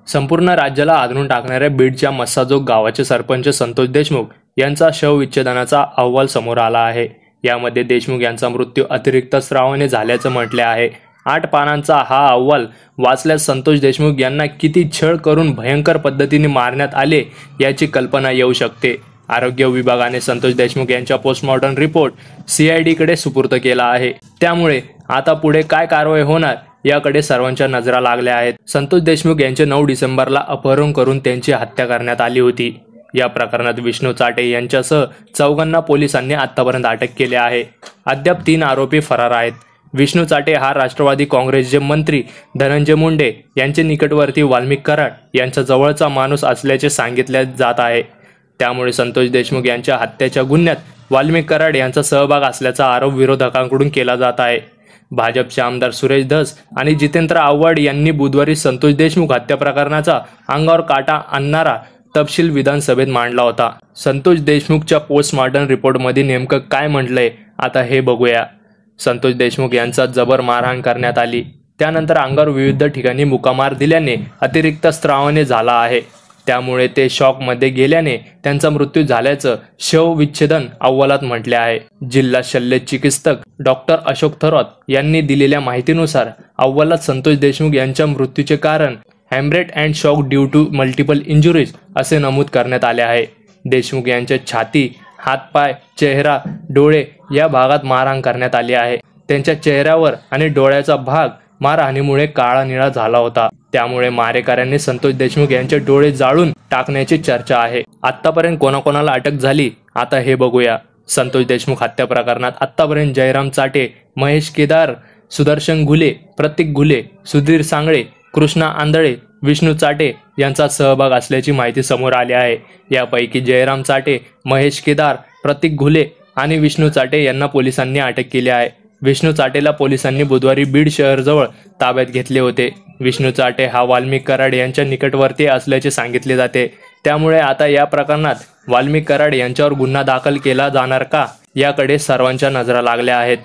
संपूर्ण राज्याला आदळून टाकणाऱ्या बीडच्या मस्साजोग गावाचे सरपंच संतोष देशमुख यांचा शवविच्छेदनाचा अहवाल समोर आला आहे। यामध्ये देशमुख यांचा मृत्यू अतिरिक्त स्रावाने झाल्याचं म्हटले आहे। 8 पानांचा हा अहवाल वाचल्यास संतोष देशमुख यांना किती छळ करून भयंकर पद्धतीने मारण्यात आले याची कल्पना येऊ शकते। आरोग्य विभागाने संतोष देशमुख यांचा पोस्टमॉर्टम रिपोर्ट CID कडे सुपूर्द केला आहे। त्यामुळे आता पुढे काय कारवाई होणार याकडे सर्वांच्या नजरा लागल्या आहेत। संतोष देशमुख यांचे 9 डिसेंबरला अपहरण करून त्यांची हत्या करण्यात आली होती। या प्रकरणात विष्णू चाटे यांच्यासह 4 पोलिसांनी आतापर्यंत अटक केली आहे। अद्याप 3 आरोपी फरार आहेत। विष्णू चाटे हा राष्ट्रवादी काँग्रेसचे मंत्री धनंजय मुंडे यांचे निकटवर्ती वाल्मिक कराड यांच्या जवळचा माणूस असल्याचे सांगितले जात आहे। त्यामुळे संतोष देशमुख यांच्या हत्येच्या गुन्ह्यात वाल्मिक कराड यांचा सहभाग असल्याचा आरोप विरोधकांकडून केला जात आहे। भाजपचे आमदार सुरेश धस आणि जितेंद्र आव्हाड यांनी बुधवारी संतोष देशमुख हत्या प्रकरणाचा अंगावर काटा आणणारा तपशील विधानसभेत मांडला होता। संतोष देशमुखच्या पोस्टमॉर्टम रिपोर्टमध्ये नेमकं काय म्हटलंय आता हे बघूया। संतोष देशमुख यांचा जबर मारहाण करण्यात आली, त्यानंतर अंगावर विविध ठिकाणी मुकामार दिल्याने अतिरिक्त स्रावाने झाला आहे। त्यामुळे ते शॉकमध्ये गेल्याने त्यांचा मृत्यू झाल्याचं शवविच्छेदन अहवालात म्हटले आहे। जिल्हा शल्य चिकित्सक डॉक्टर अशोक थोरात यांनी दिलेल्या माहितीनुसार अहवालात संतोष देशमुख यांच्या मृत्यूचे कारण haemorrhage and shock due to multiple injuries असे नमूद करण्यात आले आहे। देशमुख यांच्या छाती, हातपाय, चेहरा, डोळे या भागात मारहाण करण्यात आली आहे। त्यांच्या चेहऱ्यावर आणि डोळ्याचा भाग मारहाणीमुळे काळा निळा झाला होता। त्यामुळे मारेकऱ्यांनी संतोष देशमुख यांचे डोळे जाळून टाकण्याची चर्चा आहे। आतापर्यंत कोणाकोणाला अटक झाली आता हे बघूया। संतोष देशमुख हत्या प्रकरणात आतापर्यंत जयराम चाटे, महेश केदार, सुदर्शन घुले, प्रतीक घुले, सुधीर सांगळे, कृष्णा आंधळे, विष्णू चाटे यांचा सहभाग असल्याची माहिती समोर आली आहे। यापैकी जयराम चाटे, महेश केदार, प्रतीक घुले आणि विष्णू चाटे यांना पोलिसांनी अटक केली आहे। विष्णू चाटेला पोलिसांनी बुधवारी बीड शहराजवळ ताब्यात घेतले होते। विष्णू चाटे हा वाल्मिक कराड यांच्या निकटवर्ती असल्याचे सांगितले जाते। त्यामुळे आता या प्रकरणात वाल्मिक कराड यांच्यावर गुन्हा दाखल केला जाणार का याकडे सर्वांच्या नजरा लागल्या आहेत।